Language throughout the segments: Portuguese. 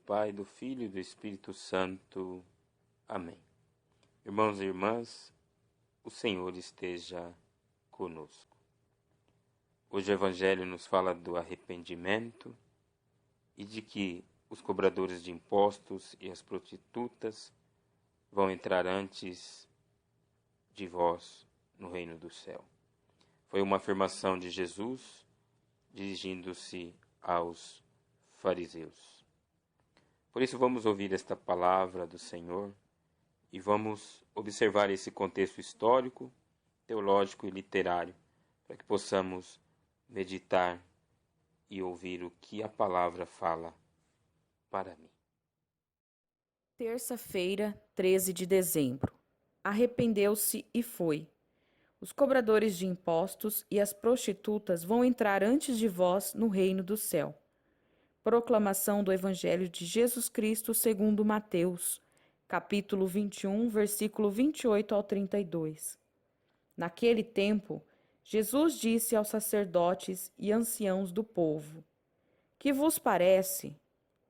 Pai, do Filho e do Espírito Santo. Amém. Irmãos e irmãs, o Senhor esteja conosco. Hoje o Evangelho nos fala do arrependimento e de que os cobradores de impostos e as prostitutas vão entrar antes de vós no reino do céu. Foi uma afirmação de Jesus dirigindo-se aos fariseus. Por isso vamos ouvir esta palavra do Senhor e vamos observar esse contexto histórico, teológico e literário, para que possamos meditar e ouvir o que a palavra fala para mim. Terça-feira, 13 de dezembro. Arrependeu-se e foi. Os cobradores de impostos e as prostitutas vão entrar antes de vós no reino do céu. Proclamação do Evangelho de Jesus Cristo segundo Mateus, capítulo 21, versículo 28 ao 32. Naquele tempo, Jesus disse aos sacerdotes e anciãos do povo: Que vos parece?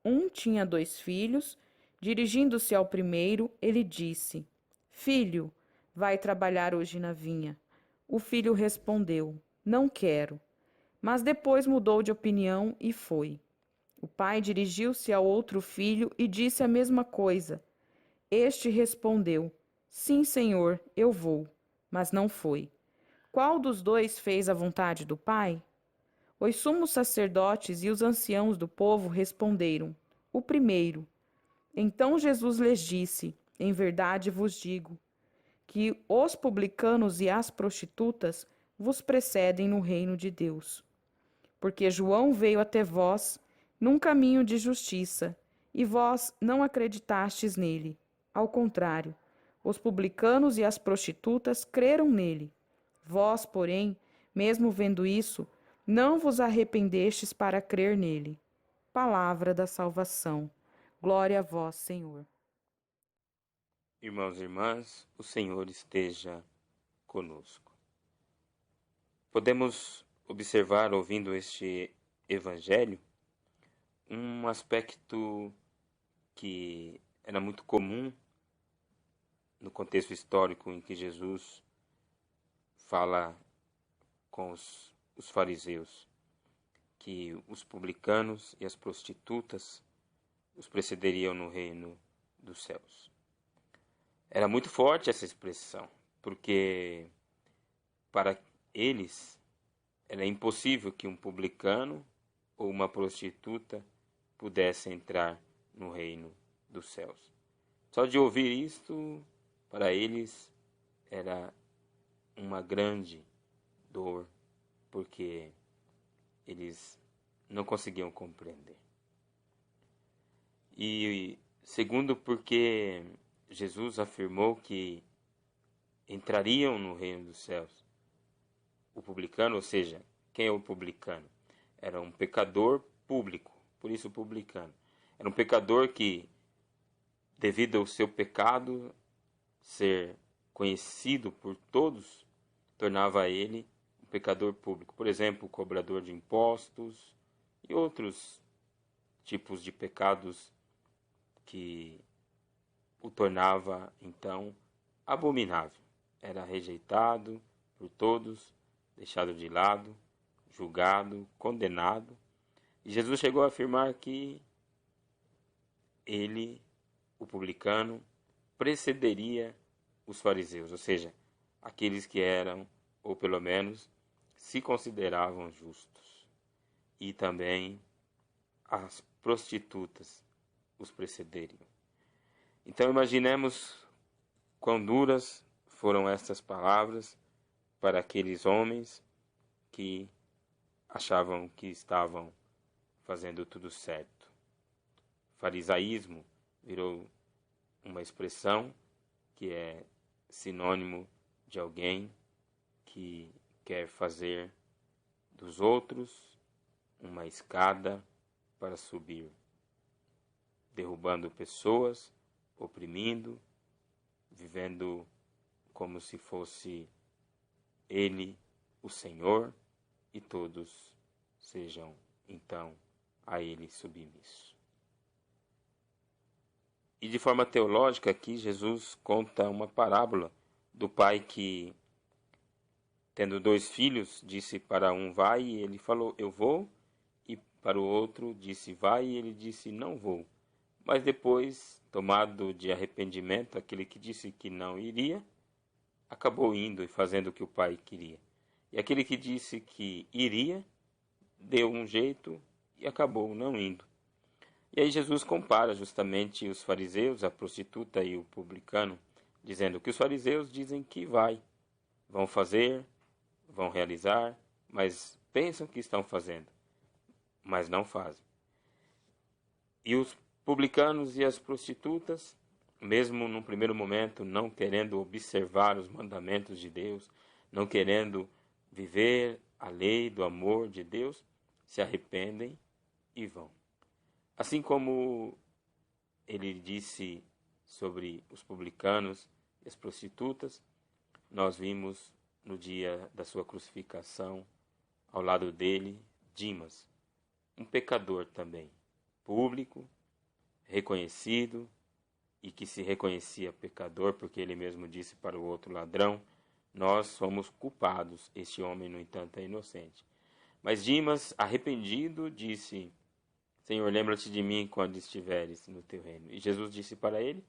Um tinha 2 filhos. Dirigindo-se ao primeiro, ele disse: Filho, vai trabalhar hoje na vinha. O filho respondeu: Não quero. Mas depois mudou de opinião e foi. O pai dirigiu-se ao outro filho e disse a mesma coisa. Este respondeu: Sim, senhor, eu vou. Mas não foi. Qual dos 2 fez a vontade do pai? Os sumos sacerdotes e os anciãos do povo responderam: O primeiro. Então Jesus lhes disse: Em verdade vos digo, que os publicanos e as prostitutas vos precedem no reino de Deus. Porque João veio até vós num caminho de justiça, e vós não acreditastes nele. Ao contrário, os publicanos e as prostitutas creram nele. Vós, porém, mesmo vendo isso, não vos arrependestes para crer nele. Palavra da salvação. Glória a vós, Senhor. Irmãos e irmãs, o Senhor esteja conosco. Podemos observar, ouvindo este Evangelho, um aspecto que era muito comum no contexto histórico em que Jesus fala com os fariseus, que os publicanos e as prostitutas os precederiam no reino dos céus. Era muito forte essa expressão, porque para eles era impossível que um publicano ou uma prostituta pudesse entrar no reino dos céus. Só de ouvir isto, para eles era uma grande dor, porque eles não conseguiam compreender. E segundo, porque Jesus afirmou que entrariam no reino dos céus o publicano, ou seja, quem é o publicano? Era um pecador público, por isso publicano. Era um pecador que, devido ao seu pecado ser conhecido por todos, tornava ele um pecador público. Por exemplo, o cobrador de impostos e outros tipos de pecados que o tornava, então, abominável. Era rejeitado por todos, deixado de lado, julgado, condenado. E Jesus chegou a afirmar que ele, o publicano, precederia os fariseus, ou seja, aqueles que eram, ou pelo menos, se consideravam justos. E também as prostitutas os precederiam. Então imaginemos quão duras foram estas palavras para aqueles homens que achavam que estavam fazendo tudo certo. Farisaísmo virou uma expressão que é sinônimo de alguém que quer fazer dos outros uma escada para subir, derrubando pessoas, oprimindo, vivendo como se fosse ele o Senhor e todos sejam então a ele submissos. E de forma teológica aqui Jesus conta uma parábola do pai que, tendo 2 filhos, disse para um vai e ele falou eu vou, e para o outro disse vai e ele disse não vou. Mas depois, tomado de arrependimento, aquele que disse que não iria, acabou indo e fazendo o que o pai queria. E aquele que disse que iria, deu um jeito e acabou não indo. E aí Jesus compara justamente os fariseus, a prostituta e o publicano, dizendo que os fariseus dizem que vão fazer, vão realizar, mas pensam que estão fazendo, mas não fazem. E os publicanos e as prostitutas, mesmo num primeiro momento não querendo observar os mandamentos de Deus, não querendo viver a lei do amor de Deus, se arrependem e vão. Assim como ele disse sobre os publicanos e as prostitutas, nós vimos no dia da sua crucificação, ao lado dele, Dimas, um pecador também, público, reconhecido, e que se reconhecia pecador, porque ele mesmo disse para o outro ladrão, nós somos culpados, este homem, no entanto, é inocente. Mas Dimas, arrependido, disse, Senhor, lembra-te de mim quando estiveres no teu reino. E Jesus disse para ele,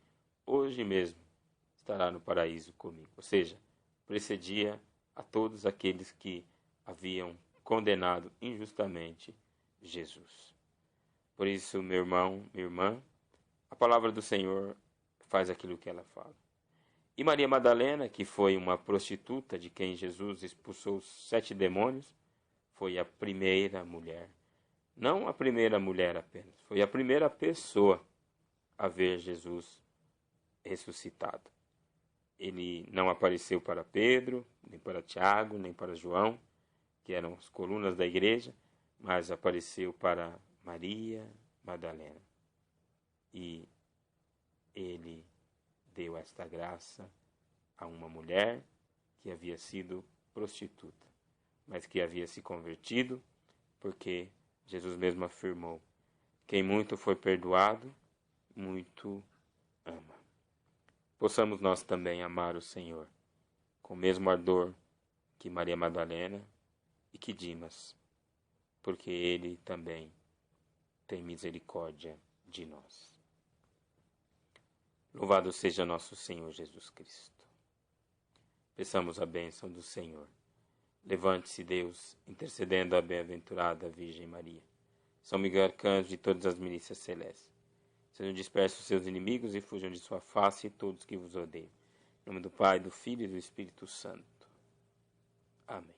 hoje mesmo estará no paraíso comigo. Ou seja, precedia a todos aqueles que haviam condenado injustamente Jesus. Por isso, meu irmão, minha irmã, a palavra do Senhor faz aquilo que ela fala. E Maria Madalena, que foi uma prostituta de quem Jesus expulsou os 7 demônios, foi a primeira mulher. Não a primeira mulher apenas, foi a primeira pessoa a ver Jesus ressuscitado. Ele não apareceu para Pedro, nem para Tiago, nem para João, que eram as colunas da igreja, mas apareceu para Maria Madalena. E ele deu esta graça a uma mulher que havia sido prostituta, mas que havia se convertido, porque Jesus mesmo afirmou, quem muito foi perdoado, muito ama. Possamos nós também amar o Senhor, com o mesmo ardor que Maria Madalena e que Dimas, porque Ele também tem misericórdia de nós. Louvado seja nosso Senhor Jesus Cristo. Peçamos a bênção do Senhor. Levante-se, Deus, intercedendo a bem-aventurada Virgem Maria. São Miguel Arcanjo de todas as milícias celestes. Sejam dispersos seus inimigos e fujam de sua face todos que vos odeiam. Em nome do Pai, do Filho e do Espírito Santo. Amém.